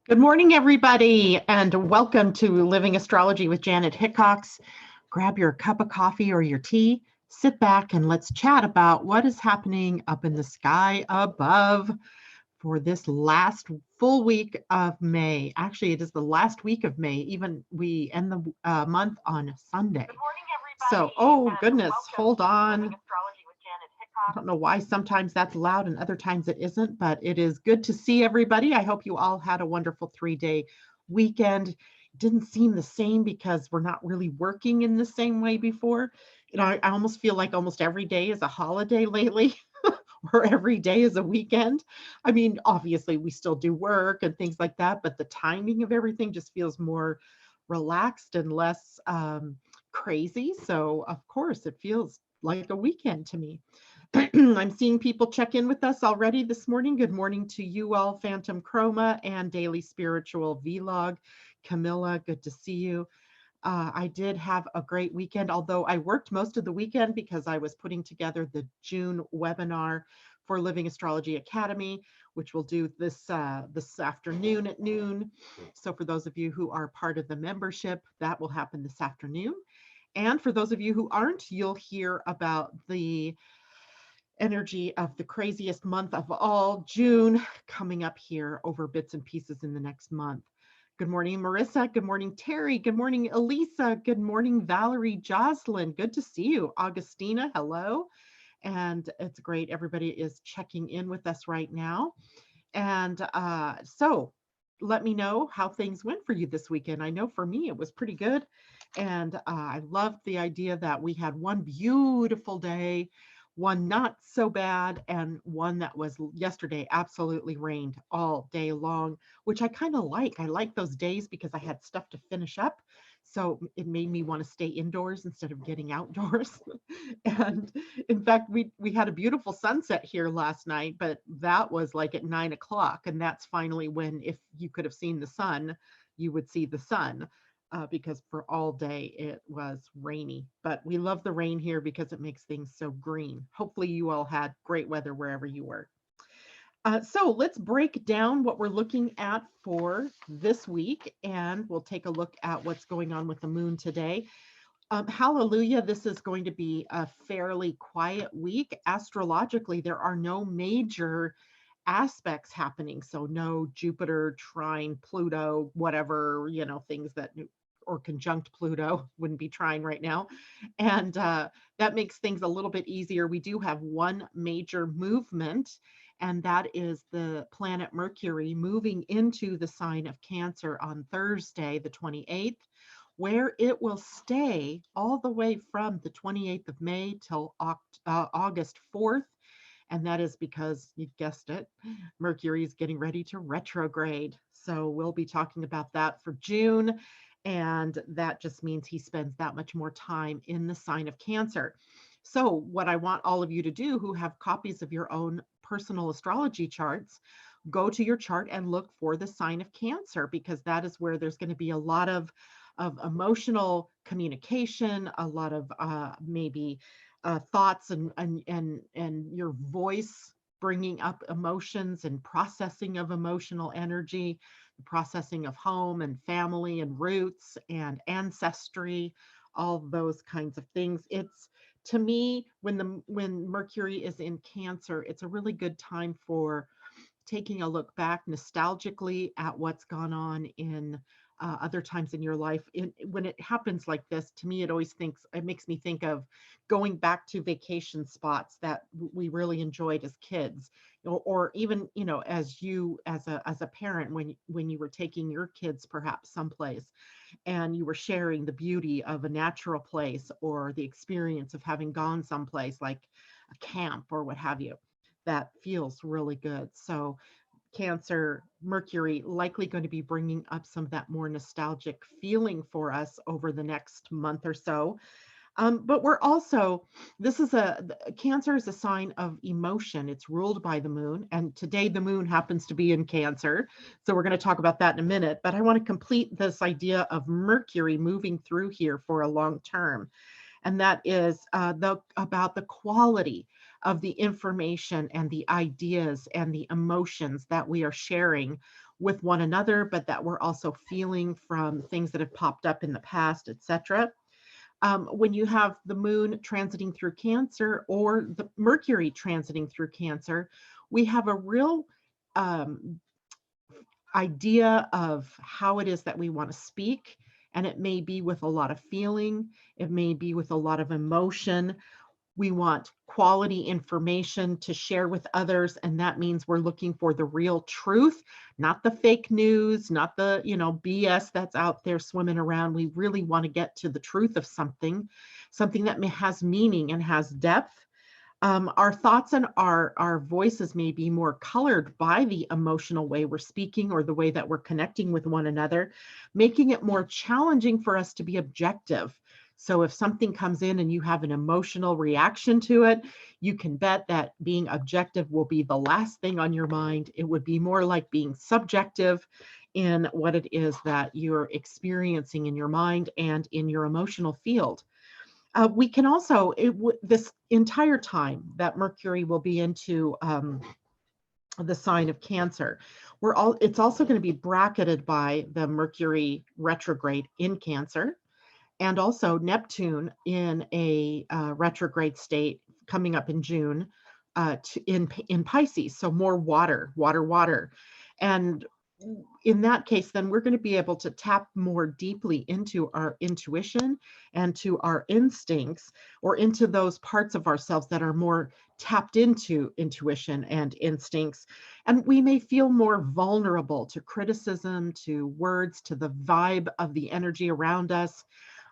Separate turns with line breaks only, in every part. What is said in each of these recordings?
Good morning, everybody, and welcome to Living Astrology with Janet Hickox. Grab your cup of coffee or your tea, sit back, and let's chat about what is happening up in the sky above for this last full week of May. Actually, it is the last week of May. Even we end the month on Sunday.
Good morning,
So,
everybody.
oh goodness,
Welcome
hold
to
on.
Living Astrology with Janet
I
Hickox.
don't know why sometimes that's loud and other times it isn't, but it is good to see everybody. I hope you all had a wonderful 3-day weekend. It didn't seem the same because we're not really working in the same way before. I almost feel like almost every day is a holiday lately. Or every day is a weekend. I mean, obviously we still do work and things like that, but the timing of everything just feels more relaxed and less crazy. So of course it feels like a weekend to me. I'm seeing people check in with us already this morning. Good morning to you all, Phantom Chroma and Daily Spiritual Vlog. Camilla, good to see you. I did have a great weekend, although I worked most of the weekend because I was putting together the June webinar for Living Astrology Academy, which we'll do this afternoon at noon. So for those of you who are part of the membership, that will happen this afternoon. And for those of you who aren't, you'll hear about the energy of the craziest month of all, June, coming up here over bits and pieces in the next month. Good morning, Marissa. Good morning, Terry. Good morning, Elisa. Good morning, Valerie, Jocelyn. Good to see you. Augustina, hello. And it's great. Everybody is checking in with us right now. And so let me know how things went for you this weekend. I know for me, it was pretty good. And I loved the idea that we had one beautiful day, one not so bad, and one that was yesterday absolutely rained all day long, which I kind of like. I like those days because I had stuff to finish up. So it made me want to stay indoors instead of getting outdoors. And in fact, we had a beautiful sunset here last night, but that was like at 9 o'clock. And that's finally when, if you could have seen the sun, you would see the sun. Because for all day it was rainy. But we love the rain here because it makes things so green. Hopefully you all had great weather wherever you were. So let's break down what we're looking at for this week, and we'll take a look at what's going on with the moon today. Hallelujah, this is going to be a fairly quiet week. Astrologically, there are no major aspects happening. So no Jupiter trine Pluto, whatever, things that, or conjunct Pluto, wouldn't be trine right now. And that makes things a little bit easier. We do have one major movement, and that is the planet Mercury moving into the sign of Cancer on Thursday, the 28th, where it will stay all the way from the 28th of May till August 4th. And that is because, you guessed it, Mercury is getting ready to retrograde. So we'll be talking about that for June. And that just means he spends that much more time in the sign of Cancer. So what I want all of you to do who have copies of your own personal astrology charts, go to your chart and look for the sign of Cancer, because that is where there's going to be a lot of emotional communication, a lot of maybe thoughts and your voice bringing up emotions and processing of emotional energy, processing of home and family and roots and ancestry, all those kinds of things. It's, to me, when Mercury is in Cancer, it's a really good time for taking a look back nostalgically at what's gone on in other times in your life. When it happens like this, to me, it makes me think of going back to vacation spots that we really enjoyed as kids, or even, as a parent, when you were taking your kids perhaps someplace and you were sharing the beauty of a natural place or the experience of having gone someplace like a camp or what have you. That feels really good. So Cancer, Mercury likely going to be bringing up some of that more nostalgic feeling for us over the next month or so. But we're also, Cancer is a sign of emotion. It's ruled by the moon. And today the moon happens to be in Cancer. So we're going to talk about that in a minute. But I want to complete this idea of Mercury moving through here for a long term. And that is about the quality of the information and the ideas and the emotions that we are sharing with one another, but that we're also feeling from things that have popped up in the past, etc. When you have the moon transiting through Cancer or the Mercury transiting through Cancer, we have a real idea of how it is that we want to speak. And it may be with a lot of feeling, it may be with a lot of emotion. We want quality information to share with others. And that means we're looking for the real truth, not the fake news, not the, BS that's out there swimming around. We really want to get to the truth of something that has meaning and has depth. Our thoughts and our voices may be more colored by the emotional way we're speaking or the way that we're connecting with one another, making it more challenging for us to be objective. So if something comes in and you have an emotional reaction to it, you can bet that being objective will be the last thing on your mind. It would be more like being subjective in what it is that you're experiencing in your mind and in your emotional field. We can also, this entire time that Mercury will be into the sign of Cancer, it's also going to be bracketed by the Mercury retrograde in Cancer, and also Neptune in a retrograde state coming up in June in Pisces. So more water. And in that case, then we're going to be able to tap more deeply into our intuition and to our instincts, or into those parts of ourselves that are more tapped into intuition and instincts. And we may feel more vulnerable to criticism, to words, to the vibe of the energy around us.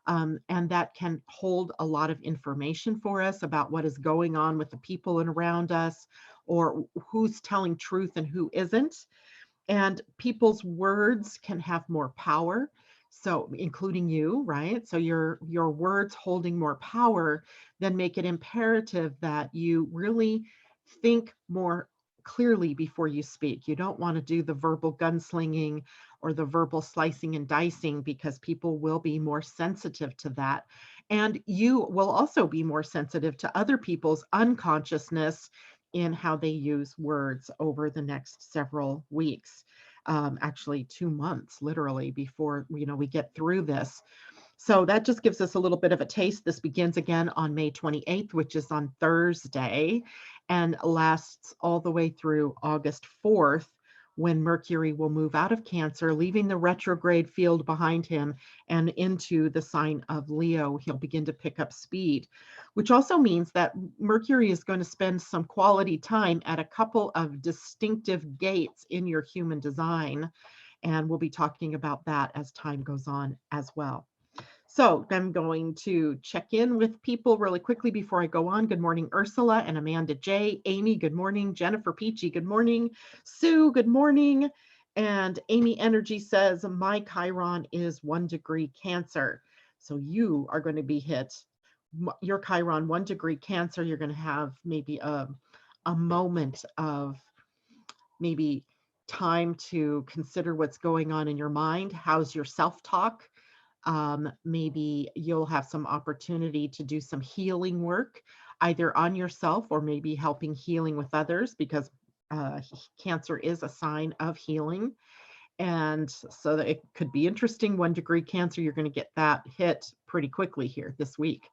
And that can hold a lot of information for us about what is going on with the people around us, or who's telling truth and who isn't. And people's words can have more power, so including you, right? So your words holding more power then make it imperative that you really think more clearly before you speak. You don't want to do the verbal gunslinging or the verbal slicing and dicing, because people will be more sensitive to that. And you will also be more sensitive to other people's unconsciousness in how they use words over the next several weeks, actually 2 months, literally, before we get through this. So that just gives us a little bit of a taste. This begins again on May 28th, which is on Thursday, and lasts all the way through August 4th, when Mercury will move out of Cancer, leaving the retrograde field behind him and into the sign of Leo. He'll begin to pick up speed, which also means that Mercury is going to spend some quality time at a couple of distinctive gates in your human design. And we'll be talking about that as time goes on as well. So I'm going to check in with people really quickly before I go on. Good morning, Ursula and Amanda J. Amy, good morning. Jennifer Peachy, good morning. Sue, good morning. And Amy Energy says, my Chiron is 1 degree Cancer. So you are going to be hit. Your Chiron, 1 degree Cancer, you're going to have maybe a moment of maybe time to consider what's going on in your mind. How's your self-talk? Maybe you'll have some opportunity to do some healing work, either on yourself or maybe helping healing with others, because Cancer is a sign of healing. And so it could be interesting. 1 degree Cancer, you're going to get that hit pretty quickly here this week.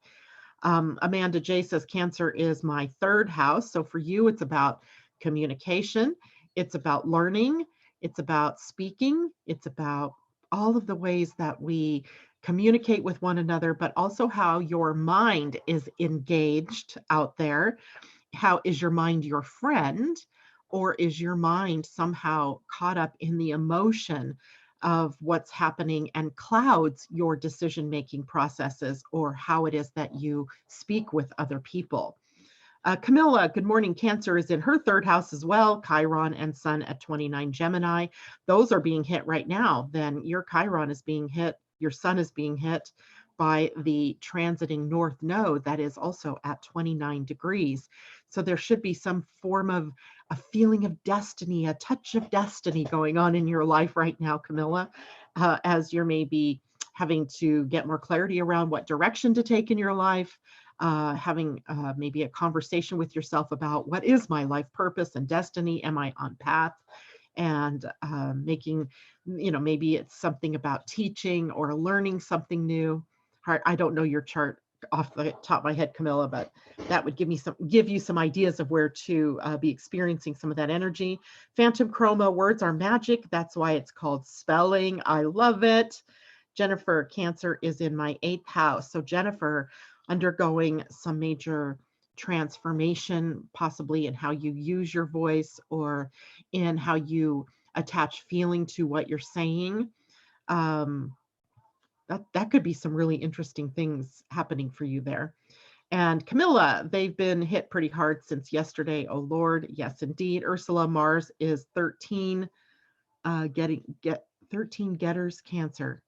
Amanda J says, Cancer is my 3rd house. So for you, it's about communication. It's about learning. It's about speaking. It's about all of the ways that we communicate with one another, but also how your mind is engaged out there. How is your mind your friend, or is your mind somehow caught up in the emotion of what's happening and clouds your decision-making processes, or how it is that you speak with other people? Camilla, good morning. Cancer is in her 3rd house as well. Chiron and Sun at 29 Gemini. Those are being hit right now. Then your Chiron is being hit. Your Sun is being hit by the transiting North Node that is also at 29 degrees. So there should be some form of a feeling of destiny, a touch of destiny going on in your life right now, Camilla, as you're maybe having to get more clarity around what direction to take in your life. having maybe a conversation with yourself about what is my life purpose and destiny? Am I on path? And making, maybe it's something about teaching or learning something new. I don't know your chart off the top of my head, Camilla, but that would give you some ideas of where to be experiencing some of that energy. Phantom chroma, words are magic. That's why it's called spelling. I love it. Jennifer, Cancer is in my 8th house. So Jennifer, undergoing some major transformation, possibly in how you use your voice or in how you attach feeling to what you're saying. That could be some really interesting things happening for you there. And Camilla, they've been hit pretty hard since yesterday. Oh Lord, yes indeed. Ursula, Mars is 13, 13 getters, Cancer.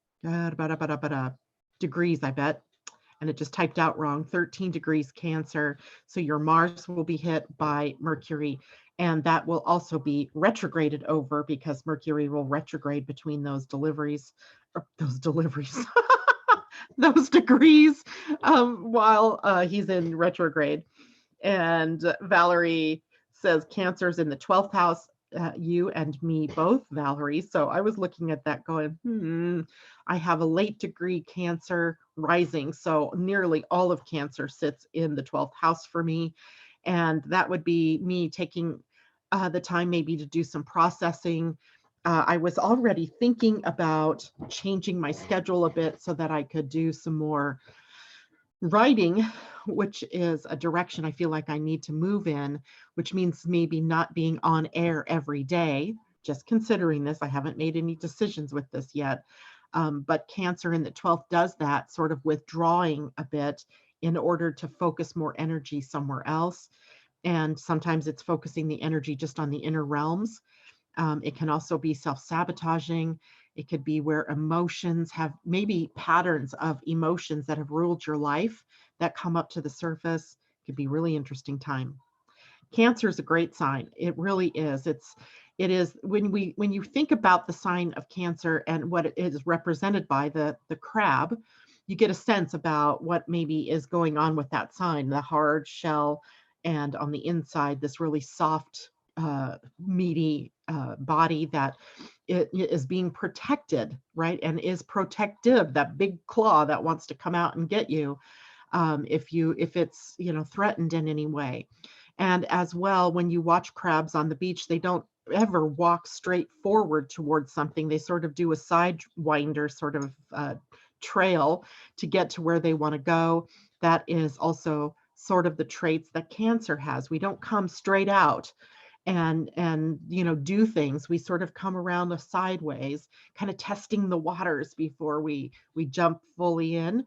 Degrees, I bet. And it just typed out wrong, 13 degrees Cancer. So your Mars will be hit by Mercury, and that will also be retrograded over because Mercury will retrograde between those degrees, those degrees, while he's in retrograde. And Valerie says Cancer's in the 12th house. You and me both, Valerie. So I was looking at that going, I have a late degree Cancer rising. So nearly all of Cancer sits in the 12th house for me. And that would be me taking the time maybe to do some processing. I was already thinking about changing my schedule a bit so that I could do some more writing, which is a direction I feel like I need to move in, which means maybe not being on air every day. Just considering this, I haven't made any decisions with this yet. But Cancer in the 12th does that, sort of withdrawing a bit in order to focus more energy somewhere else. And sometimes it's focusing the energy just on the inner realms. It can also be self-sabotaging. It could be where emotions have maybe patterns of emotions that have ruled your life that come up to the surface. It could be really interesting time. Cancer is a great sign. It really is. It is when you think about the sign of Cancer and what it is represented by, the crab, you get a sense about what maybe is going on with that sign, the hard shell, and on the inside, this really soft, meaty body that it is being protected, right? And is protective, that big claw that wants to come out and get you if it's threatened in any way. And as well, when you watch crabs on the beach, they don't ever walk straight forward towards something. They sort of do a sidewinder sort of trail to get to where they want to go. That is also sort of the traits that Cancer has. We don't come straight out and do things. We sort of come around the sideways, kind of testing the waters before we jump fully in.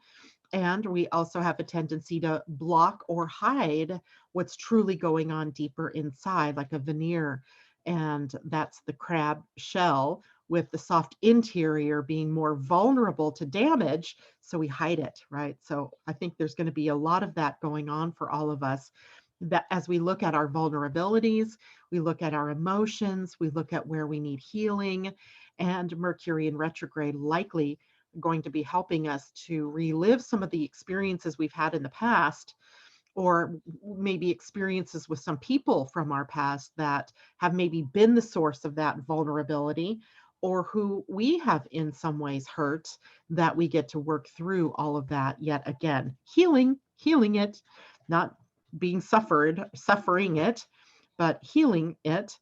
And we also have a tendency to block or hide what's truly going on deeper inside, like a veneer. And that's the crab shell, with the soft interior being more vulnerable to damage. So we hide it, right? So I think there's going to be a lot of that going on for all of us, that as we look at our vulnerabilities, we look at our emotions, we look at where we need healing, and Mercury in retrograde likely going to be helping us to relive some of the experiences we've had in the past, or maybe experiences with some people from our past that have maybe been the source of that vulnerability, or who we have in some ways hurt, that we get to work through all of that yet again, healing it, not being suffering it, but healing it.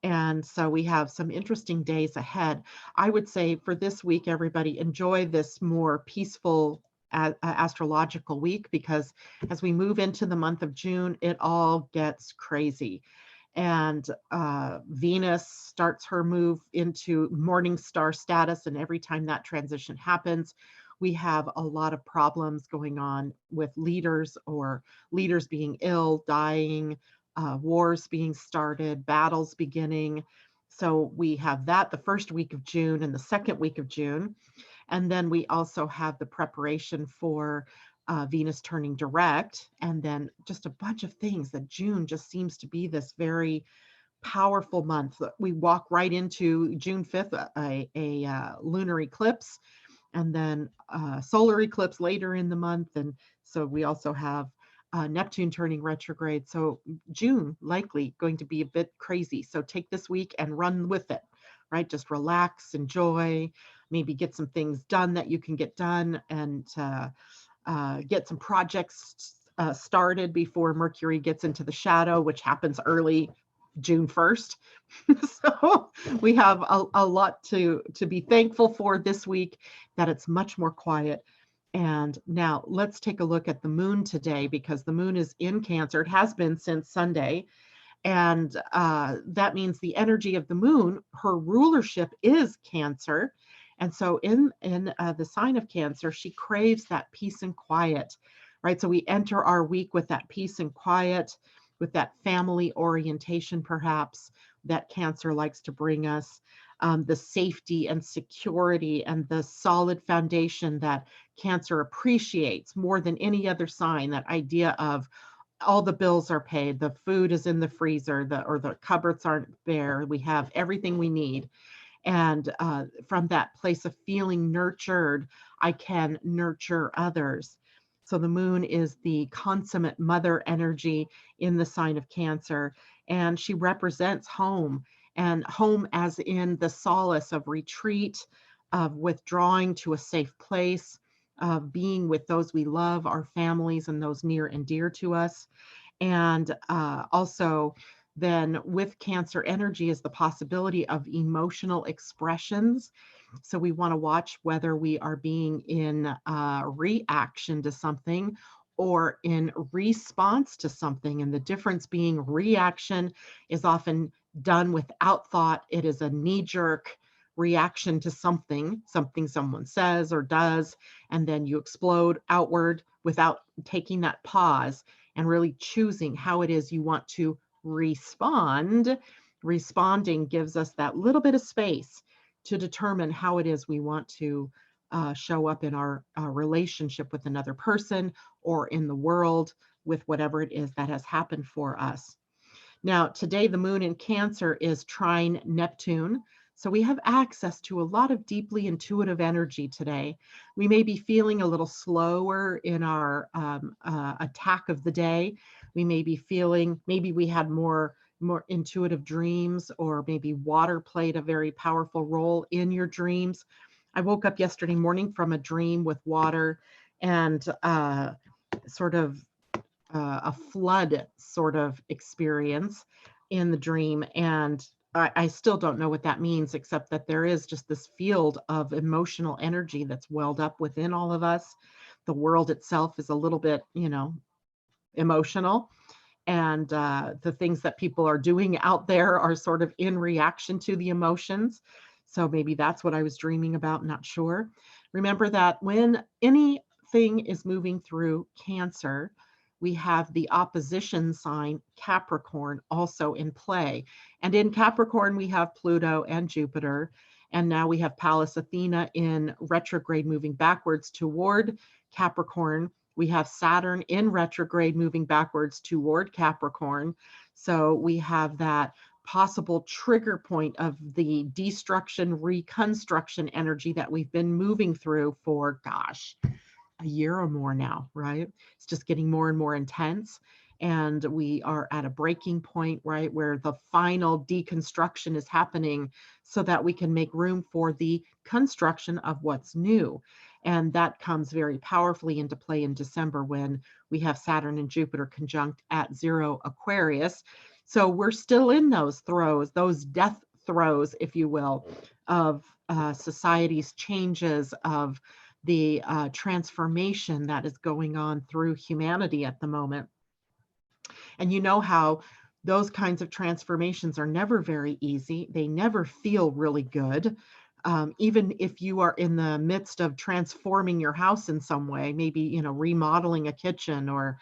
And so we have some interesting days ahead. I would say for this week, everybody enjoy this more peaceful astrological week, because as we move into the month of June, it all gets crazy. And Venus starts her move into morning star status. And every time that transition happens, we have a lot of problems going on with leaders, or leaders being ill, dying, wars being started, battles beginning. So we have that the first week of June and the second week of June. And then we also have the preparation for Venus turning direct, and then just a bunch of things that June just seems to be this very powerful month. We walk right into June 5th, a lunar eclipse, and then solar eclipse later in the month. And so we also have Neptune turning retrograde. So June likely going to be a bit crazy. So take this week and run with it, right? Just relax, enjoy, maybe get some things done that you can get done, and get some projects started before Mercury gets into the shadow, which happens early June 1st. So we have a lot to be thankful for this week, that it's much more quiet. And now let's take a look at the moon today, because the moon is in Cancer. It has been since Sunday. And that means the energy of the moon, her rulership is Cancer. And so in the sign of Cancer, she craves that peace and quiet, right? So we enter our week with that peace and quiet, with that family orientation, perhaps, that Cancer likes to bring us, the safety and security and the solid foundation that Cancer appreciates more than any other sign. That idea of all the bills are paid, the food is in the freezer, the cupboards aren't bare, we have everything we need. And from that place of feeling nurtured, I can nurture others. So the moon is the consummate mother energy in the sign of Cancer, and she represents home, and home as in the solace of retreat, of withdrawing to a safe place, of being with those we love, our families, and those near and dear to us. And also, then with Cancer energy is the possibility of emotional expressions. So we want to watch whether we are being in reaction to something or in response to something. And the difference being, reaction is often done without thought. It is a knee-jerk reaction to something someone says or does, and then you explode outward without taking that pause and really choosing how it is you want to respond. Responding gives us that little bit of space to determine how it is we want to show up in our relationship with another person, or in the world with whatever it is that has happened for us. Now, today the moon in Cancer is trine Neptune. So we have access to a lot of deeply intuitive energy today. We may be feeling a little slower in our attack of the day. We may be feeling, maybe we had more intuitive dreams, or maybe water played a very powerful role in your dreams. I woke up yesterday morning from a dream with water, and sort of a flood sort of experience in the dream. And I still don't know what that means, except that there is just this field of emotional energy that's welled up within all of us. The world itself is a little bit, emotional. And the things that people are doing out there are sort of in reaction to the emotions. So maybe that's what I was dreaming about, not sure. Remember that when anything is moving through Cancer, we have the opposition sign Capricorn also in play. And in Capricorn, we have Pluto and Jupiter. And now we have Pallas Athena in retrograde moving backwards toward Capricorn. We have Saturn in retrograde moving backwards toward Capricorn. So we have that possible trigger point of the destruction, reconstruction energy that we've been moving through for, gosh, a year or more now, right? It's just getting more and more intense. And we are at a breaking point, right, where the final deconstruction is happening so that we can make room for the construction of what's new. And that comes very powerfully into play in December, when we have Saturn and Jupiter conjunct at 0 Aquarius. So we're still in those throes, those death throes, if you will, of society's changes, of the transformation that is going on through humanity at the moment. And you know how those kinds of transformations are never very easy. They never feel really good. Even if you are in the midst of transforming your house in some way, maybe, remodeling a kitchen, or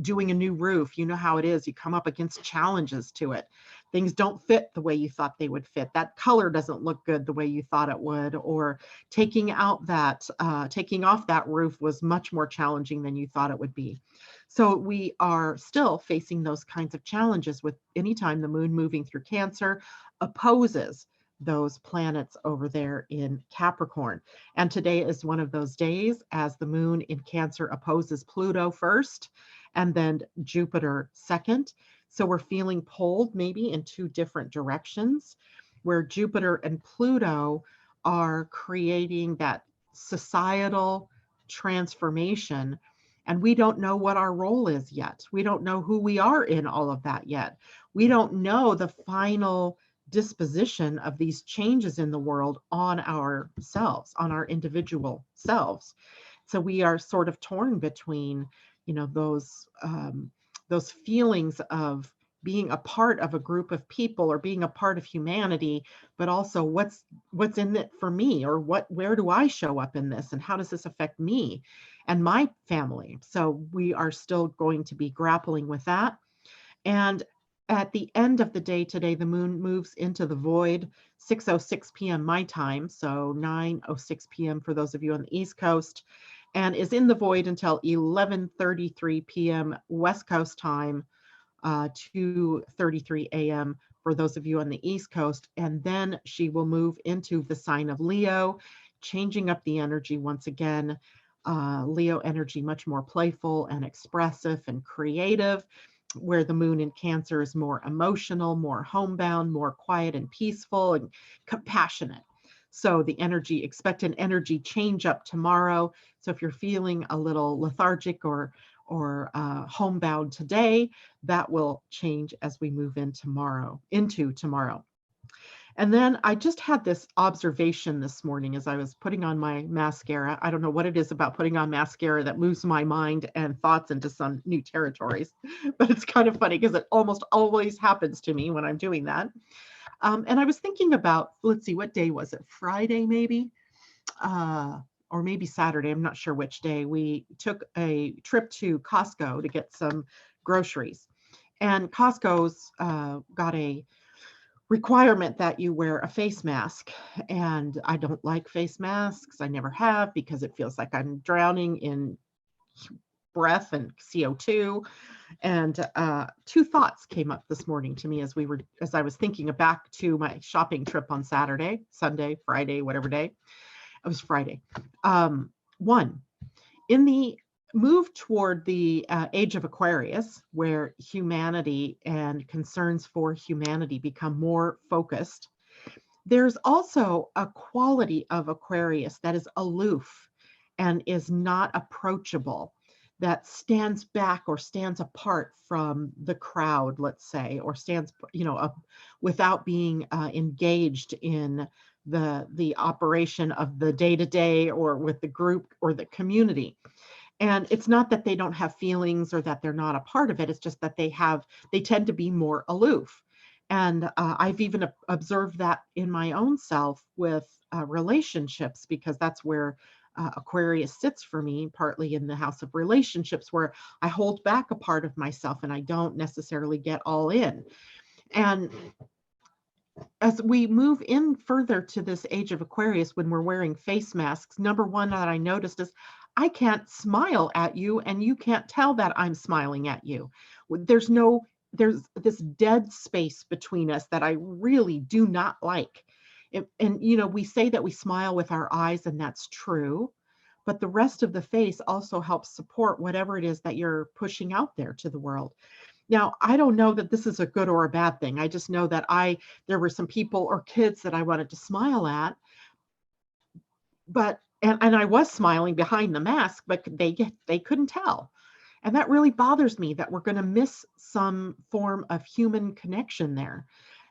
doing a new roof, you know how it is. You come up against challenges to it. Things don't fit the way you thought they would fit. That color doesn't look good the way you thought it would, or taking off that roof was much more challenging than you thought it would be. So we are still facing those kinds of challenges with anytime the moon moving through Cancer opposes those planets over there in Capricorn. And today is one of those days as the moon in Cancer opposes Pluto first and then Jupiter second. So we're feeling pulled maybe in two different directions, where Jupiter and Pluto are creating that societal transformation. And we don't know what our role is yet. We don't know who we are in all of that yet. We don't know the final disposition of these changes in the world on ourselves, on our individual selves. So we are sort of torn between, those feelings of being a part of a group of people or being a part of humanity, but also what's in it for me, or where do I show up in this, and how does this affect me and my family? So we are still going to be grappling with that. And at the end of the day today, the moon moves into the void, 6:06 p.m. my time, so 9:06 p.m. for those of you on the East Coast, and is in the void until 11:33 p.m. West Coast time, 2:33 a.m. for those of you on the East Coast. And then she will move into the sign of Leo, changing up the energy once again. Leo energy, much more playful and expressive and creative, where the moon in Cancer is more emotional, more homebound, more quiet and peaceful and compassionate. So the energy, expect an energy change up tomorrow. So if you're feeling a little lethargic or homebound today, that will change as we move into tomorrow. And then I just had this observation this morning as I was putting on my mascara. I don't know what it is about putting on mascara that moves my mind and thoughts into some new territories, but it's kind of funny because it almost always happens to me when I'm doing that. And I was thinking about, let's see, what day was it? Friday, maybe? Or maybe Saturday. I'm not sure which day. We took a trip to Costco to get some groceries. And Costco's got a requirement that you wear a face mask. And I don't like face masks. I never have, because it feels like I'm drowning in breath and CO2. And two thoughts came up this morning to me as I was thinking back to my shopping trip on Saturday, Sunday, Friday, whatever day. It was Friday. One, in the move toward the age of Aquarius, where humanity and concerns for humanity become more focused, there's also a quality of Aquarius that is aloof and is not approachable, that stands back or stands apart from the crowd, let's say, or stands, without being engaged in the operation of the day-to-day or with the group or the community. And it's not that they don't have feelings or that they're not a part of it. It's just that they tend to be more aloof. And I've even observed that in my own self with relationships, because that's where Aquarius sits for me, partly in the house of relationships, where I hold back a part of myself and I don't necessarily get all in. And as we move in further to this age of Aquarius, when we're wearing face masks, number one that I noticed is I can't smile at you and you can't tell that I'm smiling at you. There's this dead space between us that I really do not like. And we say that we smile with our eyes, and that's true, but the rest of the face also helps support whatever it is that you're pushing out there to the world. Now, I don't know that this is a good or a bad thing. I just know that there were some people or kids that I wanted to smile at, and I was smiling behind the mask, but they couldn't tell. And that really bothers me, that we're going to miss some form of human connection there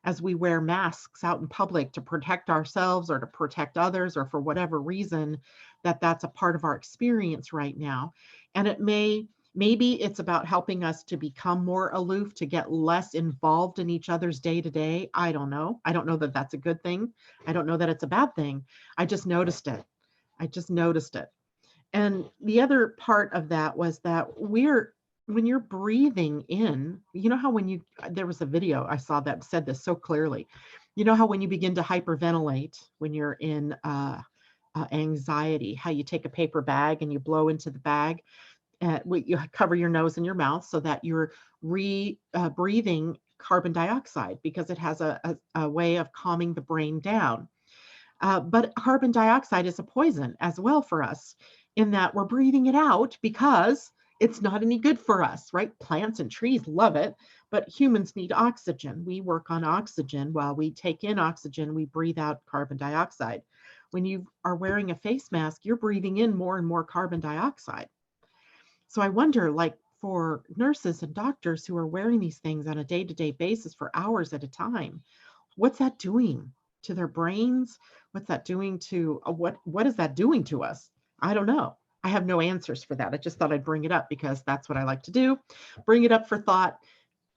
as we wear masks out in public to protect ourselves or to protect others, or for whatever reason that's a part of our experience right now. And maybe it's about helping us to become more aloof, to get less involved in each other's day-to-day. I don't know. I don't know that that's a good thing. I don't know that it's a bad thing. I just noticed it. And the other part of that was that when you're breathing in, how there was a video I saw that said this so clearly. How when you begin to hyperventilate, when you're in anxiety, how you take a paper bag and you blow into the bag, you cover your nose and your mouth so that you're breathing carbon dioxide because it has a way of calming the brain down. But carbon dioxide is a poison as well for us in that we're breathing it out because it's not any good for us, right? Plants and trees love it, but humans need oxygen. We work on oxygen. While we take in oxygen, we breathe out carbon dioxide. When you are wearing a face mask, you're breathing in more and more carbon dioxide. So I wonder, like for nurses and doctors who are wearing these things on a day-to-day basis for hours at a time, what's that doing to their brains? What's that doing to what is that doing to us? I don't know. I have no answers for that. I just thought I'd bring it up because that's what I like to do. Bring it up for thought,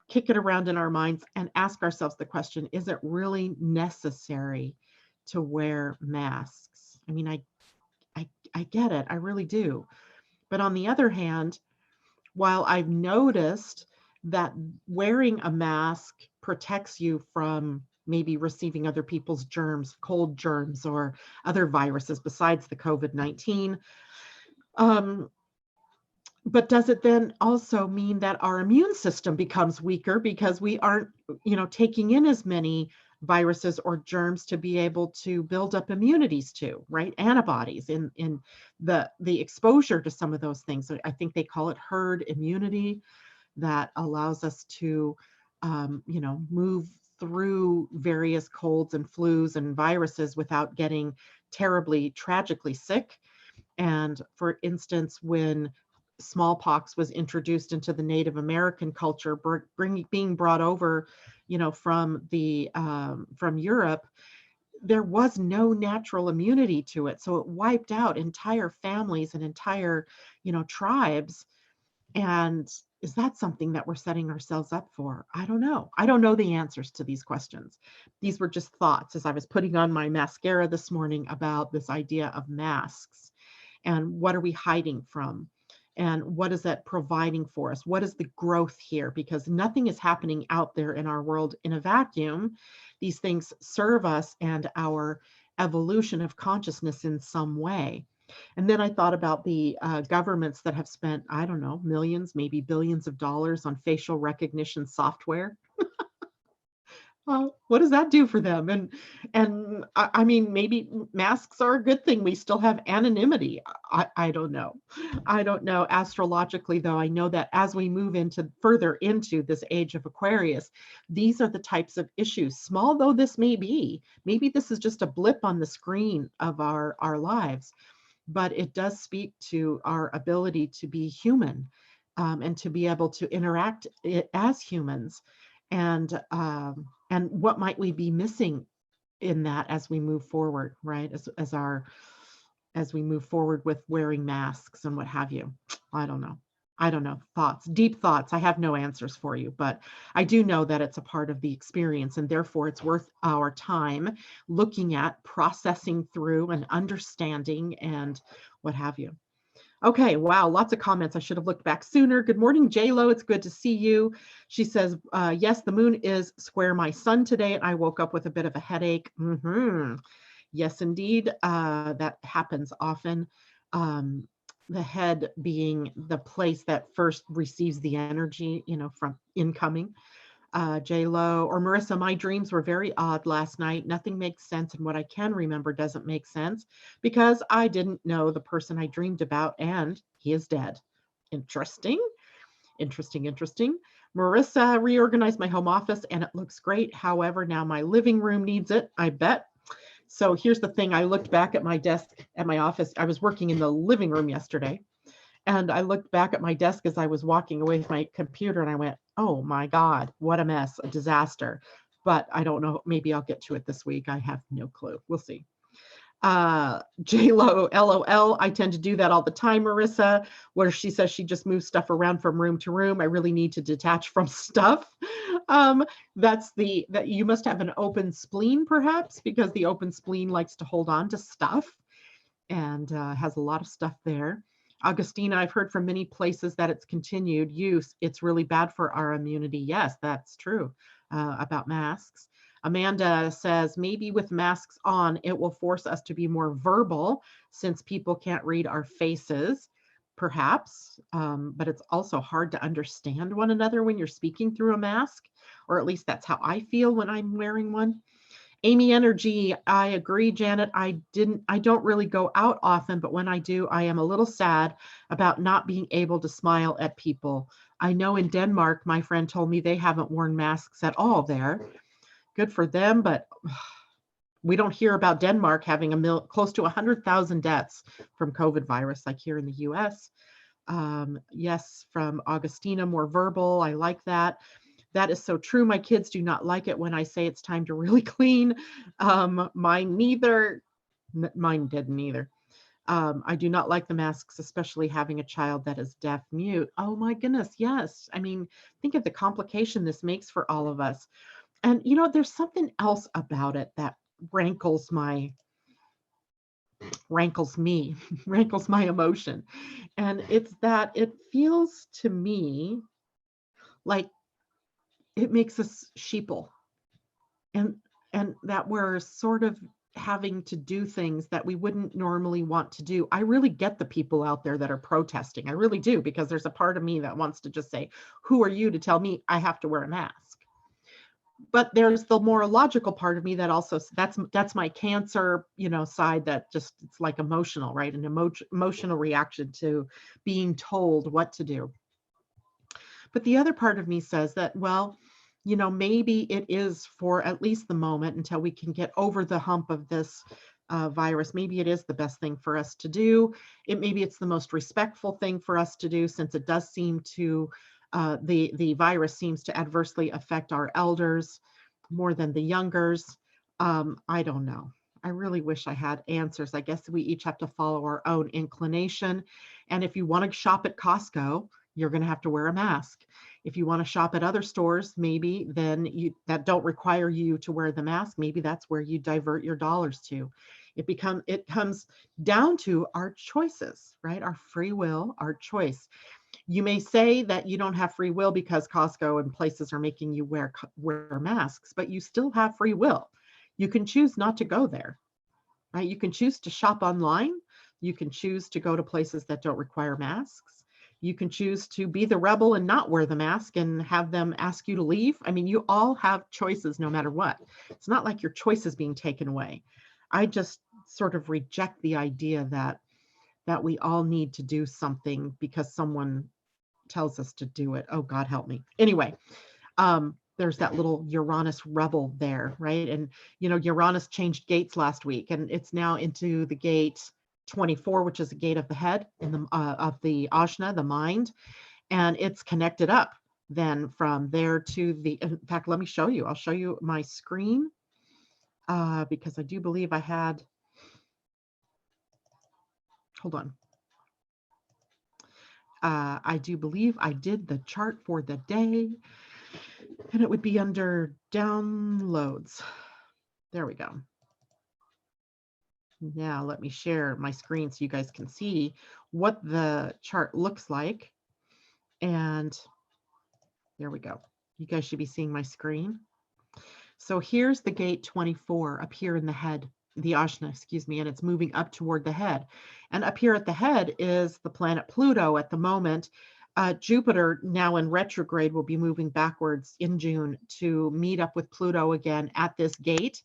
kick it around in our minds, and ask ourselves the question, is it really necessary to wear masks? I mean, I get it. I really do. But on the other hand, while I've noticed that wearing a mask protects you from maybe receiving other people's germs, cold germs, or other viruses besides the COVID-19, but does it then also mean that our immune system becomes weaker because we aren't, taking in as many viruses or germs to be able to build up immunities to, right? Antibodies in the exposure to some of those things. I think they call it herd immunity that allows us to, move through various colds and flus and viruses without getting terribly, tragically sick. And for instance, when smallpox was introduced into the Native American culture, being brought over, from Europe, there was no natural immunity to it. So it wiped out entire families and entire, tribes. And is that something that we're setting ourselves up for? I don't know. I don't know the answers to these questions. These were just thoughts as I was putting on my mascara this morning about this idea of masks and what are we hiding from? And what is that providing for us? What is the growth here? Because nothing is happening out there in our world in a vacuum. These things serve us and our evolution of consciousness in some way. And then I thought about the governments that have spent, I don't know, millions, maybe billions of dollars on facial recognition software. Well, what does that do for them? And I mean, maybe masks are a good thing. We still have anonymity. I don't know. I don't know. Astrologically, though, I know that as we move further into this age of Aquarius, these are the types of issues. Small though this may be, maybe this is just a blip on the screen of our lives, but it does speak to our ability to be human, and to be able to interact as humans. And what might we be missing in that as we move forward, right? As we move forward with wearing masks and what have you. I don't know. I don't know. Thoughts, deep thoughts. I have no answers for you, but I do know that it's a part of the experience, and therefore it's worth our time looking at, processing through, and understanding, and what have you. Okay, wow, lots of comments. I should have looked back sooner. Good morning, J-Lo. It's good to see you. She says, yes, the moon is square my sun today, and I woke up with a bit of a headache. Yes, indeed. That happens often. The head being the place that first receives the energy, from incoming. J-Lo or Marissa, my dreams were very odd last night. Nothing makes sense, and what I can remember doesn't make sense because I didn't know the person I dreamed about, and he is dead. Interesting. Marissa reorganized my home office and it looks great. However, now my living room needs it, I bet. So here's the thing. I looked back at my desk at my office. I was working in the living room yesterday. And I looked back at my desk as I was walking away with my computer and I went, oh my God, what a mess, a disaster. But I don't know, maybe I'll get to it this week. I have no clue. We'll see. J-Lo, LOL. I tend to do that all the time, Marissa, where she says she just moves stuff around from room to room. I really need to detach from stuff. That you must have an open spleen, perhaps, because the open spleen likes to hold on to stuff and has a lot of stuff there. Augustina, I've heard from many places that it's continued use. It's really bad for our immunity. Yes, that's true about masks. Amanda says, maybe with masks on, it will force us to be more verbal since people can't read our faces, perhaps. But it's also hard to understand one another when you're speaking through a mask. or at least that's how I feel when I'm wearing one. Amy Energy, I agree, Janet. I don't really go out often, but when I do, I am a little sad about not being able to smile at people. I know in Denmark, my friend told me they haven't worn masks at all there. Good for them, but we don't hear about Denmark having close to 100,000 deaths from COVID virus like here in the US. Yes, from Augustina, more verbal. I like that. That is so true. My kids do not like it when I say it's time to really clean. Mine didn't either. I do not like the masks, especially having a child that is deaf mute. Oh my goodness, yes. I mean, think of the complication this makes for all of us. And there's something else about it that rankles me, rankles my emotion. And it's that it feels to me like it makes us sheeple, and that we're sort of having to do things that we wouldn't normally want to do. I really get the people out there that are protesting. I really do, because there's a part of me that wants to just say, who are you to tell me I have to wear a mask? But there's the more logical part of me that also, that's my Cancer, side, that just, it's like emotional, right? An emotional reaction to being told what to do. But the other part of me says that, well, maybe it is for at least the moment until we can get over the hump of this virus. Maybe it is the best thing for us to do. Maybe it's the most respectful thing for us to do, since it does seem to, the virus seems to adversely affect our elders more than the youngers. I don't know. I really wish I had answers. I guess we each have to follow our own inclination. And if you want to shop at Costco, you're going to have to wear a mask. If you want to shop at other stores, maybe then that don't require you to wear the mask, maybe that's where you divert your dollars to. It comes down to our choices, right? Our free will, our choice. You may say that you don't have free will because Costco and places are making you wear masks, but you still have free will. You can choose not to go there, right? You can choose to shop online. You can choose to go to places that don't require masks. You can choose to be the rebel and not wear the mask and have them ask you to leave. I mean, you all have choices no matter what. It's not like your choice is being taken away. I just sort of reject the idea that we all need to do something because someone tells us to do it. Oh, God help me. Anyway, there's that little Uranus rebel there, right? And, Uranus changed gates last week, and it's now into the gate 24, which is the gate of the head in the of the Ajna, the mind, and it's connected up then from there to the, in fact, let me show you. I'll show you my screen because I do believe I had, hold on. I do believe I did the chart for the day, and it would be under downloads. There we go. Now let me share my screen so you guys can see what the chart looks like. And there we go. You guys should be seeing my screen. So here's the gate 24 up here in the head, the Ajna, excuse me, and it's moving up toward the head. And up here at the head is the planet Pluto at the moment. Jupiter, now in retrograde, will be moving backwards in June to meet up with Pluto again at this gate.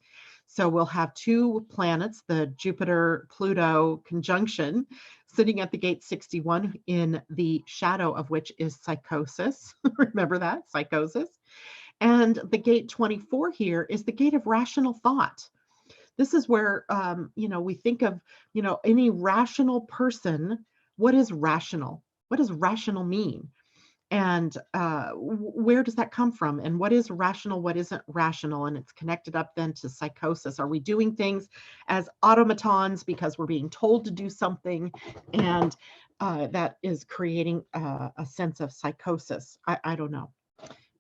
So we'll have two planets, the Jupiter-Pluto conjunction, sitting at the gate 61, in the shadow of which is psychosis. Remember that, psychosis. And the gate 24 here is the gate of rational thought. This is where, we think of, any rational person. What is rational? What does rational mean? And where does that come from? And what is rational? What isn't rational? And it's connected up then to psychosis. Are we doing things as automatons because we're being told to do something? And that is creating a sense of psychosis. I don't know.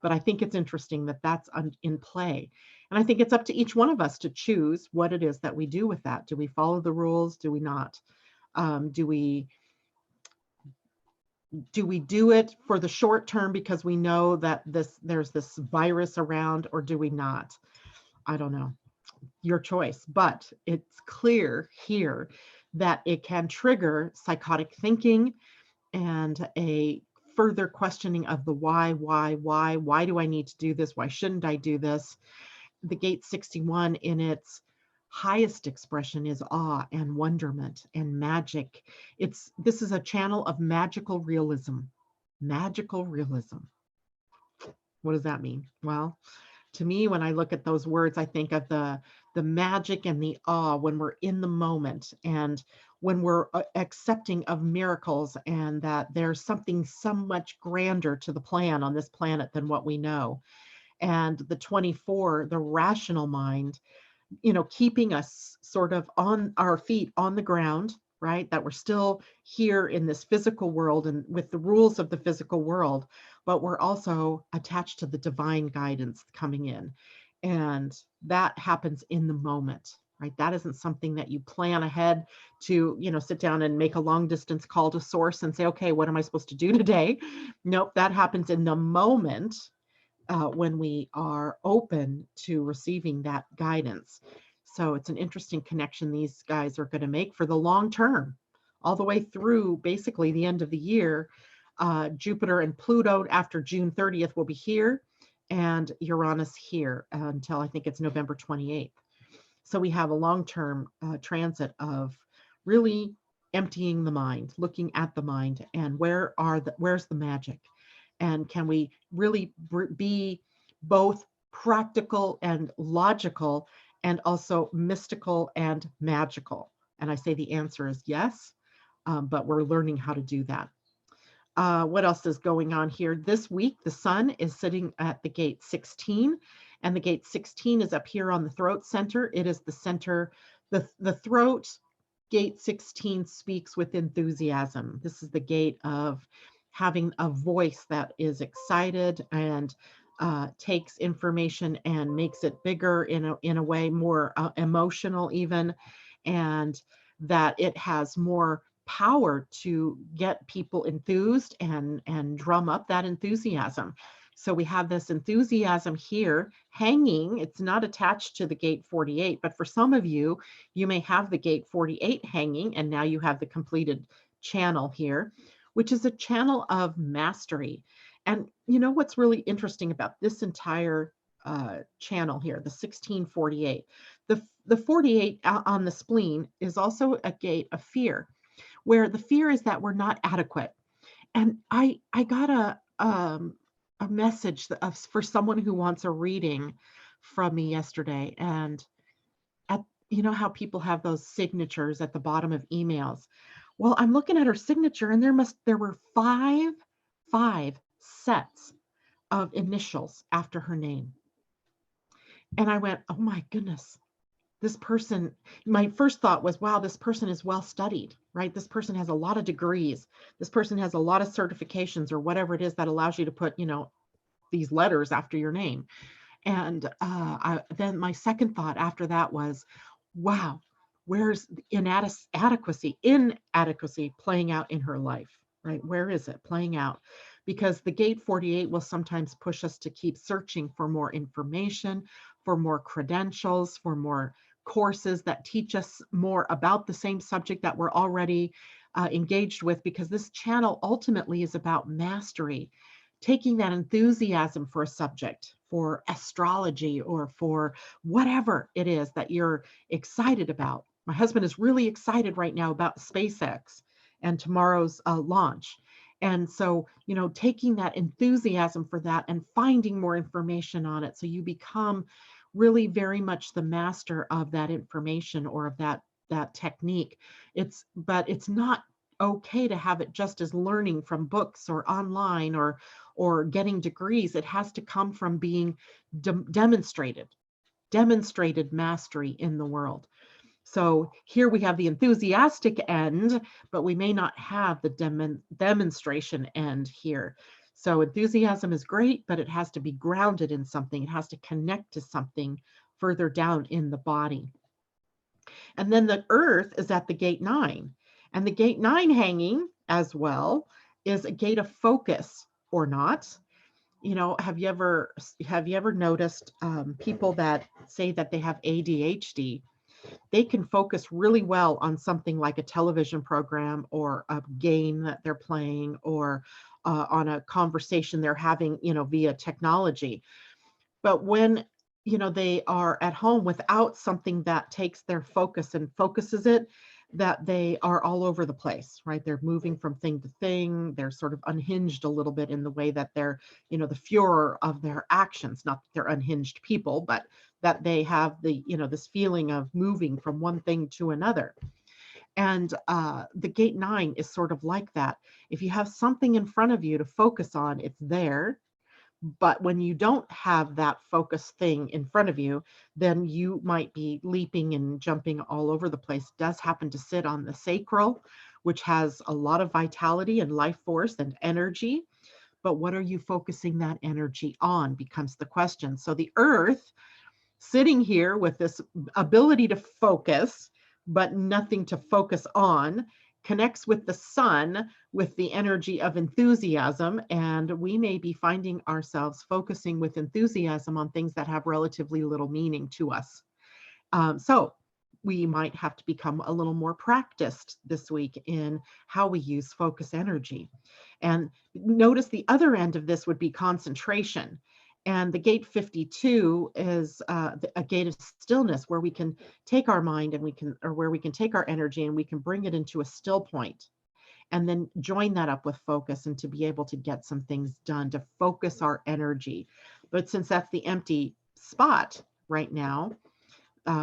But I think it's interesting that that's in play. And I think it's up to each one of us to choose what it is that we do with that. Do we follow the rules? Do we not? Do we do it for the short term because we know that there's this virus around, or do we not? I don't know. Your choice. But it's clear here that it can trigger psychotic thinking and a further questioning of the why do I need to do this? Why shouldn't I do this? The gate 61 in its highest expression is awe and wonderment and magic. This is a channel of magical realism. Magical realism. What does that mean? Well, to me, when I look at those words, I think of the magic and the awe when we're in the moment and when we're accepting of miracles, and that there's something so much grander to the plan on this planet than what we know. And the 24, the rational mind, keeping us sort of on our feet on the ground, right? That we're still here in this physical world and with the rules of the physical world, but we're also attached to the divine guidance coming in. And that happens in the moment, right? That isn't something that you plan ahead to, sit down and make a long distance call to source and say, okay, what am I supposed to do today? Nope, that happens in the moment. When we are open to receiving that guidance. So it's an interesting connection these guys are going to make for the long term, all the way through basically the end of the year. Jupiter and Pluto after June 30th will be here, and Uranus here until I think it's November 28th. So we have a long-term transit of really emptying the mind, looking at the mind, and where's the magic? And can we really be both practical and logical, and also mystical and magical? And I say the answer is yes, but we're learning how to do that. What else is going on here? This week, the sun is sitting at the gate 16, and the gate 16 is up here on the throat center. It is the center, the throat. Gate 16 speaks with enthusiasm. This is the gate of having a voice that is excited and takes information and makes it bigger in a way, more emotional even, and that it has more power to get people enthused and drum up that enthusiasm. So we have this enthusiasm here hanging. It's not attached to the gate 48, but for some of you, you may have the gate 48 hanging, and now you have the completed channel here, which is a channel of mastery. And what's really interesting about this entire channel here, the 1648, the 48 on the spleen is also a gate of fear, where the fear is that we're not adequate. And I got a message for someone who wants a reading from me yesterday, and how people have those signatures at the bottom of emails. Well, I'm looking at her signature, and there were five sets of initials after her name. And I went, oh my goodness, this person, my first thought was, wow, this person is well studied, right? This person has a lot of degrees. This person has a lot of certifications or whatever it is that allows you to put, these letters after your name. And then my second thought after that was, wow, where's inadequacy playing out in her life, right? Where is it playing out? Because the gate 48 will sometimes push us to keep searching for more information, for more credentials, for more courses that teach us more about the same subject that we're already engaged with, because this channel ultimately is about mastery, taking that enthusiasm for a subject, for astrology, or for whatever it is that you're excited about. My husband is really excited right now about SpaceX and tomorrow's launch. And so, taking that enthusiasm for that and finding more information on it, so you become really very much the master of that information or of that technique. But it's not okay to have it just as learning from books or online or getting degrees. It has to come from being demonstrated mastery in the world. So here we have the enthusiastic end, but we may not have the demonstration end here. So enthusiasm is great, but it has to be grounded in something. It has to connect to something further down in the body. And then the earth is at the gate 9. And the gate 9 hanging as well is a gate of focus or not. Have you ever noticed people that say that they have ADHD? They can focus really well on something like a television program or a game that they're playing or on a conversation they're having, via technology. But when, they are at home without something that takes their focus and focuses it, that they are all over the place, right? They're moving from thing to thing. They're sort of unhinged a little bit in the way that they're, the furor of their actions, not that they're unhinged people, but that they have the, this feeling of moving from one thing to another. And the gate 9 is sort of like that. If you have something in front of you to focus on, it's there. But when you don't have that focus thing in front of you, then you might be leaping and jumping all over the place. It does happen to sit on the sacral, which has a lot of vitality and life force and energy. But what are you focusing that energy on becomes the question. So the earth sitting here with this ability to focus, but nothing to focus on, connects with the sun with the energy of enthusiasm. And we may be finding ourselves focusing with enthusiasm on things that have relatively little meaning to us. So we might have to become a little more practiced this week in how we use focus energy. And notice the other end of this would be concentration. And the gate 52 is a gate of stillness where we can take our mind and where we can take our energy and we can bring it into a still point and then join that up with focus and to be able to get some things done, to focus our energy. But since that's the empty spot right now,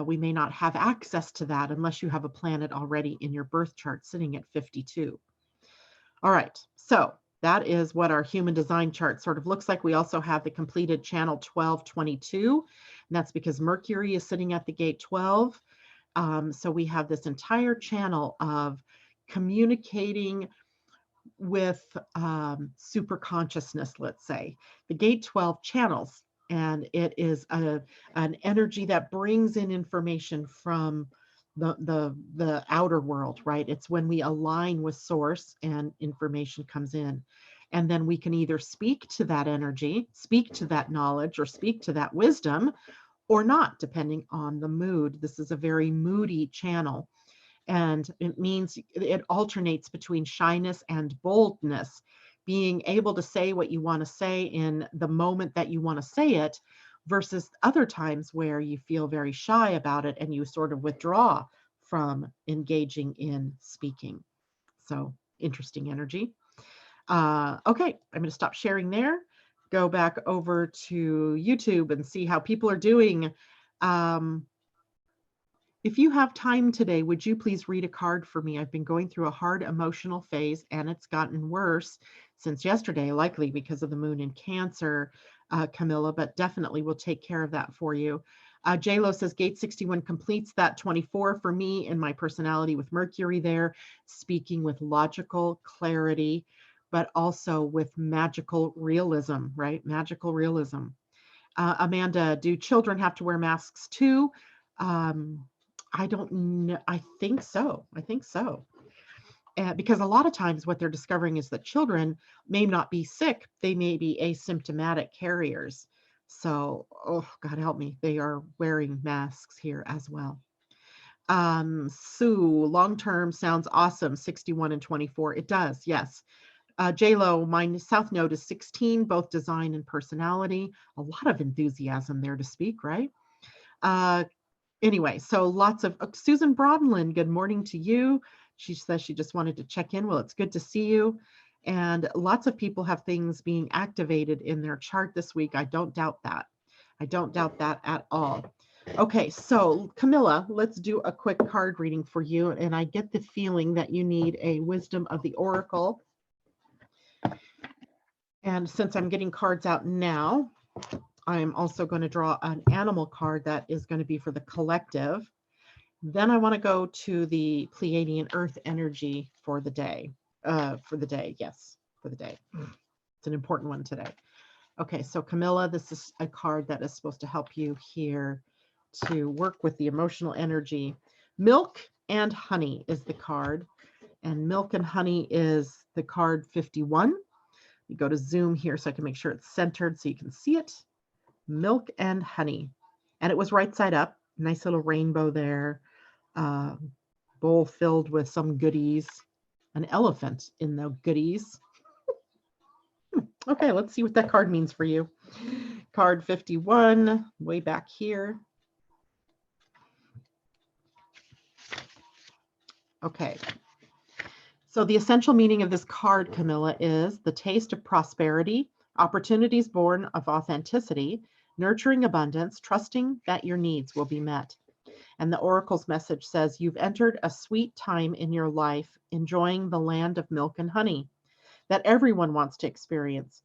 we may not have access to that unless you have a planet already in your birth chart sitting at 52. All right, so that is what our human design chart sort of looks like. We also have the completed channel 1222, and that's because Mercury is sitting at the gate 12. So we have this entire channel of communicating with super consciousness, let's say. The gate 12 channels, and it is an energy that brings in information from the outer world, right? It's when we align with source and information comes in. And then we can either speak to that energy, speak to that knowledge, or speak to that wisdom, or not, depending on the mood. This is a very moody channel. And it means it alternates between shyness and boldness, being able to say what you want to say in the moment that you want to say it, versus other times where you feel very shy about it and you sort of withdraw from engaging in speaking. So interesting energy. Okay, I'm going to stop sharing there, go back over to YouTube and see how people are doing. If you have time today, would you please read a card for me? I've been going through a hard emotional phase and it's gotten worse since yesterday, likely because of the moon in Cancer, Camilla, but definitely will take care of that for you. JLo says gate 61 completes that 24 for me in my personality with Mercury there, speaking with logical clarity, but also with magical realism, right? Magical realism. Amanda, do children have to wear masks too? I don't know. I think so. Because a lot of times what they're discovering is that children may not be sick. They may be asymptomatic carriers. So, oh, God help me. They are wearing masks here as well. Sue, long-term sounds awesome. 61 and 24. It does. Yes. JLo, my South Node is 16, both design and personality. A lot of enthusiasm there to speak, right? Anyway, so lots of Susan Broadland, good morning to you. She says she just wanted to check in. Well, it's good to see you. And lots of people have things being activated in their chart this week. I don't doubt that. I don't doubt that at all. Okay, so Camilla, let's do a quick card reading for you. And I get the feeling that you need a Wisdom of the Oracle. And since I'm getting cards out now, I'm also going to draw an animal card that is going to be for the collective. Then I want to go to the Pleiadian-Earth energy for the day. Yes, for the day. It's an important one today. Okay, so Camilla, this is a card that is supposed to help you here to work with the emotional energy. Milk and Honey is the card, and Milk and Honey is the card 51. You go to zoom here so I can make sure it's centered so you can see it. Milk and Honey. And it was right side up. Nice little rainbow there. Bowl filled with some goodies. An elephant in the goodies. Okay, let's see what that card means for you. Card 51, way back here. Okay. So the essential meaning of this card, Camilla, is the taste of prosperity, opportunities born of authenticity, nurturing abundance, trusting that your needs will be met. And the oracle's message says, you've entered a sweet time in your life, enjoying the land of milk and honey that everyone wants to experience.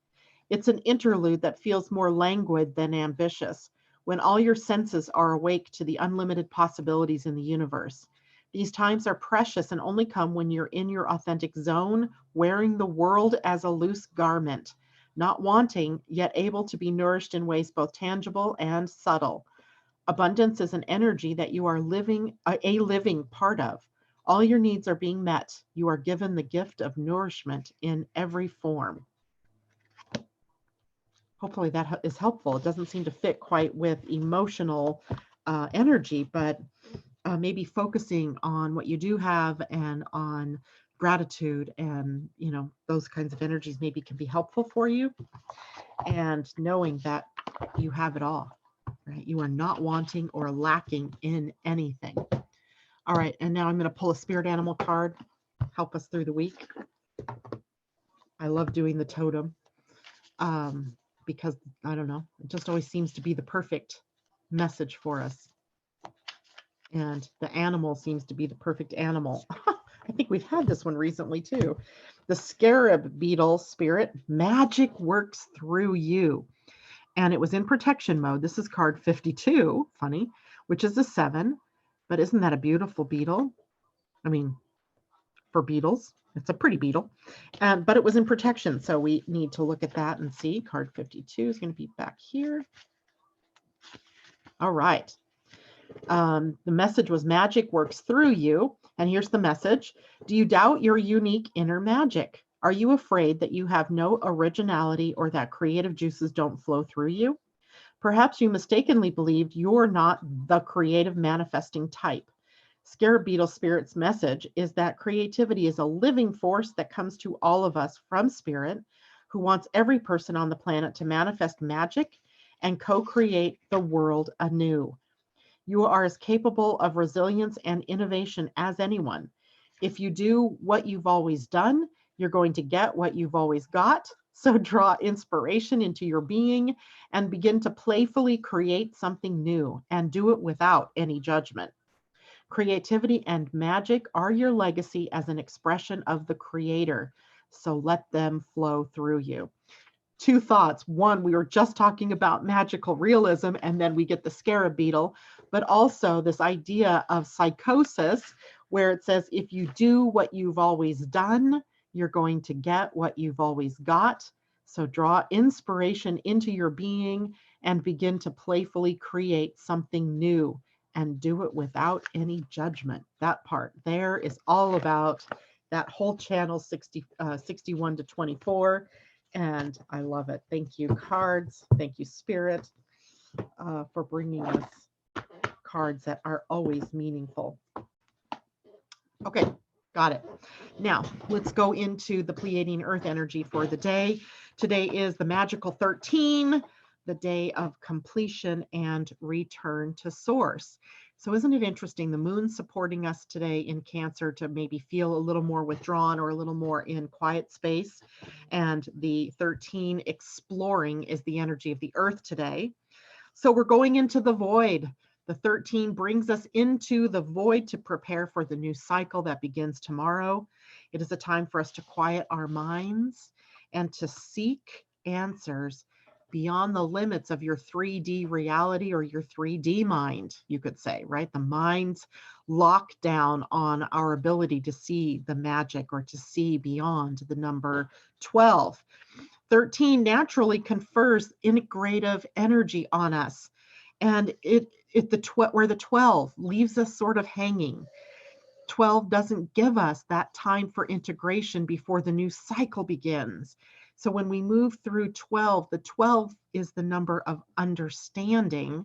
It's an interlude that feels more languid than ambitious, when all your senses are awake to the unlimited possibilities in the universe. These times are precious and only come when you're in your authentic zone, wearing the world as a loose garment, not wanting, yet able to be nourished in ways both tangible and subtle. Abundance is an energy that you are living, a living part of. All your needs are being met. You are given the gift of nourishment in every form. Hopefully that is helpful. It doesn't seem to fit quite with emotional energy, but maybe focusing on what you do have and on gratitude and, you know, those kinds of energies maybe can be helpful for you. And knowing that you have it all, right? You are not wanting or lacking in anything. All right. And now I'm going to pull a spirit animal card, help us through the week. I love doing the totem. Because I don't know, it just always seems to be the perfect message for us. And the animal seems to be the perfect animal. I think we've had this one recently too. The scarab beetle spirit, magic works through you. And it was in protection mode. This is card 52, funny, which is a 7. But isn't that a beautiful beetle? I mean, for beetles, it's a pretty beetle. But it was in protection. So we need to look at that and see. Card 52 is going to be back here. All right. The message was magic works through you. And here's the message. Do you doubt your unique inner magic? Are you afraid that you have no originality or that creative juices don't flow through you? Perhaps you mistakenly believed you're not the creative manifesting type. Scarab Beetle Spirit's message is that creativity is a living force that comes to all of us from Spirit, who wants every person on the planet to manifest magic and co-create the world anew. You are as capable of resilience and innovation as anyone. If you do what you've always done, you're going to get what you've always got. So draw inspiration into your being and begin to playfully create something new and do it without any judgment. Creativity and magic are your legacy as an expression of the Creator. So let them flow through you. 2 thoughts. One, we were just talking about magical realism, and then we get the scarab beetle, but also this idea of psychosis, where it says, if you do what you've always done, you're going to get what you've always got. So draw inspiration into your being and begin to playfully create something new and do it without any judgment. That part there is all about that whole channel 61 to 24. And I love it. Thank you, cards. Thank you, Spirit, for bringing us cards that are always meaningful. Okay, got it. Now, let's go into the Pleiadian-Earth energy for the day. Today is the magical 13, the day of completion and return to source. So isn't it interesting? The moon's supporting us today in Cancer to maybe feel a little more withdrawn or a little more in quiet space. And the 13 exploring is the energy of the earth today. So we're going into the void. The 13 brings us into the void to prepare for the new cycle that begins tomorrow. It is a time for us to quiet our minds and to seek answers beyond the limits of your 3D reality or your 3D mind, you could say, right? The mind's lockdown on our ability to see the magic or to see beyond the number 12. 13 naturally confers integrative energy on us. And where the 12 leaves us sort of hanging. 12 doesn't give us that time for integration before the new cycle begins. So when we move through 12, the 12 is the number of understanding,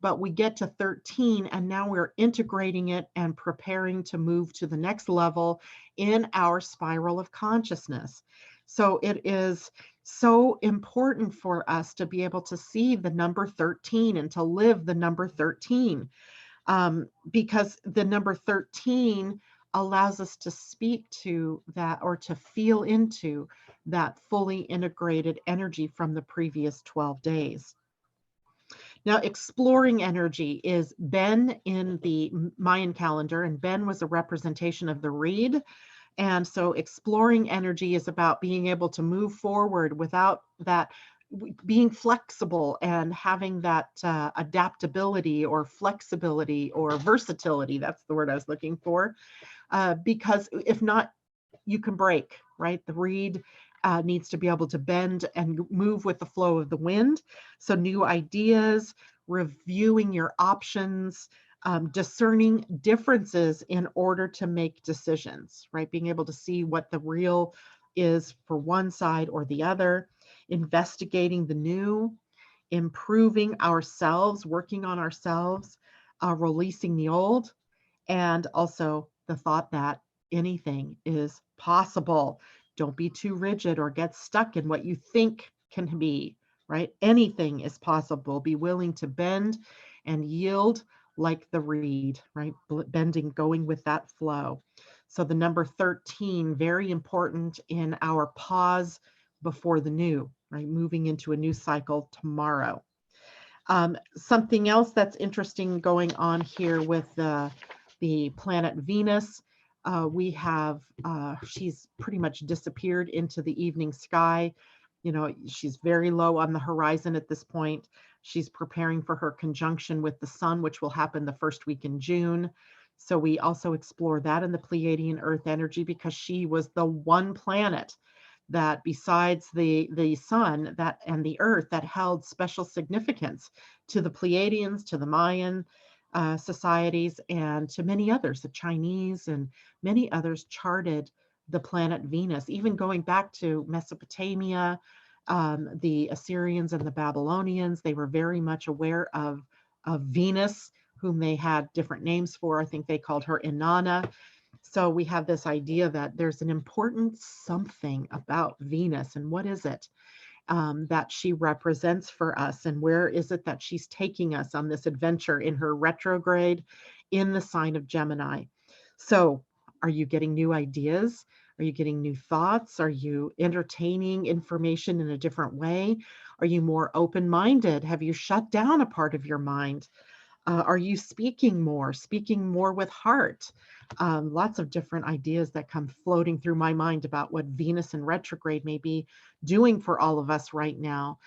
but we get to 13 and now we're integrating it and preparing to move to the next level in our spiral of consciousness. So it is so important for us to be able to see the number 13 and to live the number 13, because the number 13 allows us to speak to that or to feel into that fully integrated energy from the previous 12 days. Now, exploring energy is Ben in the Mayan calendar, and Ben was a representation of the reed. And so exploring energy is about being able to move forward without that, being flexible and having that adaptability or flexibility or versatility. That's the word I was looking for. Because if not, you can break, right? The reed needs to be able to bend and move with the flow of the wind. So new ideas, reviewing your options, discerning differences in order to make decisions, right? Being able to see what the real is for one side or the other, investigating the new, improving ourselves, working on ourselves, releasing the old, and also the thought that anything is possible. Don't be too rigid or get stuck in what you think can be, right? Anything is possible. Be willing to bend and yield like the reed, right? Bending, going with that flow. So the number 13, very important in our pause before the new, right? Moving into a new cycle tomorrow. Something else that's interesting going on here with the planet Venus. We have, she's pretty much disappeared into the evening sky. You know, she's very low on the horizon at this point. She's preparing for her conjunction with the sun, which will happen the first week in June. So we also explore that in the Pleiadian-Earth energy, because she was the one planet that, besides the sun that and the earth, that held special significance to the Pleiadians, to the Mayan societies, and to many others. The Chinese and many others charted the planet Venus, even going back to Mesopotamia, the Assyrians and the Babylonians. They were very much aware of Venus, whom they had different names for. I think they called her Inanna. So we have this idea that there's an important something about Venus, and what is it that she represents for us, and where is it that she's taking us on this adventure in her retrograde in the sign of Gemini. So are you getting new ideas? Are you getting new thoughts? Are you entertaining information in a different way? Are you more open-minded? Have you shut down a part of your mind? Are you speaking more with heart? Lots of different ideas that come floating through my mind about what Venus in retrograde may be doing for all of us right now.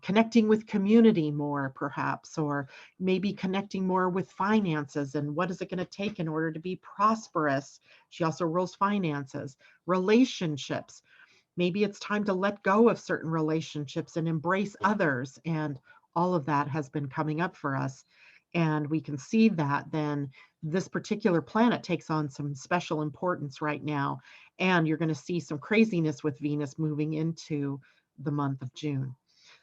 Connecting with community more, perhaps, or maybe connecting more with finances, and what is it going to take in order to be prosperous? She also rules finances, relationships. Maybe it's time to let go of certain relationships and embrace others. And all of that has been coming up for us. And we can see that then this particular planet takes on some special importance right now. And you're going to see some craziness with Venus moving into the month of June.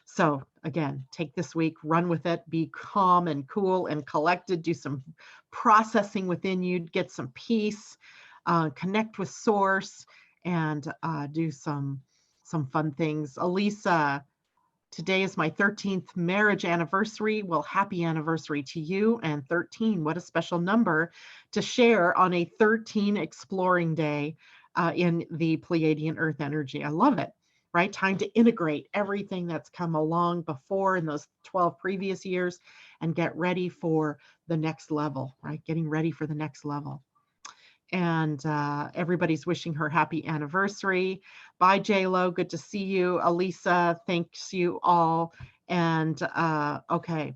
So again, take this week, run with it, be calm and cool and collected, do some processing within you, get some peace, connect with source, and do some fun things. Elisa, today is my 13th marriage anniversary. Well, happy anniversary to you. And 13, what a special number to share on a 13 exploring day in the Pleiadian-Earth energy. I love it, right? Time to integrate everything that's come along before in those 12 previous years and get ready for the next level, right? Getting ready for the next level. And everybody's wishing her happy anniversary. Bye, J-Lo. Good to see you. Elisa, thanks you all. And okay.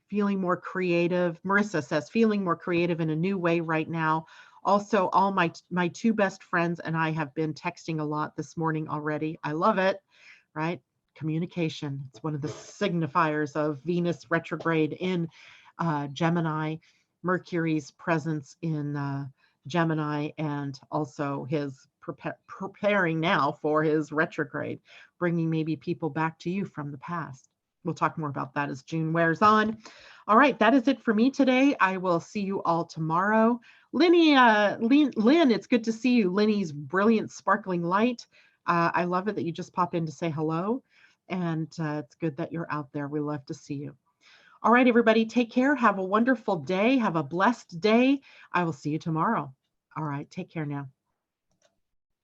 Feeling more creative. Marissa says, feeling more creative in a new way right now. Also, all my two best friends and I have been texting a lot this morning already. I love it, right? Communication. It's one of the signifiers of Venus retrograde in Gemini, Mercury's presence in Gemini, and also his preparing now for his retrograde, bringing maybe people back to you from the past. we'll talk more about that as June wears on. All right, that is it for me today. I will see you all tomorrow. Lynn, it's good to see you. Linny's brilliant sparkling light. I love it that you just popped in to say hello. And it's good that you're out there. We love to see you. All right, everybody, take care. Have a wonderful day. Have a blessed day. I will see you tomorrow. All right, take care now.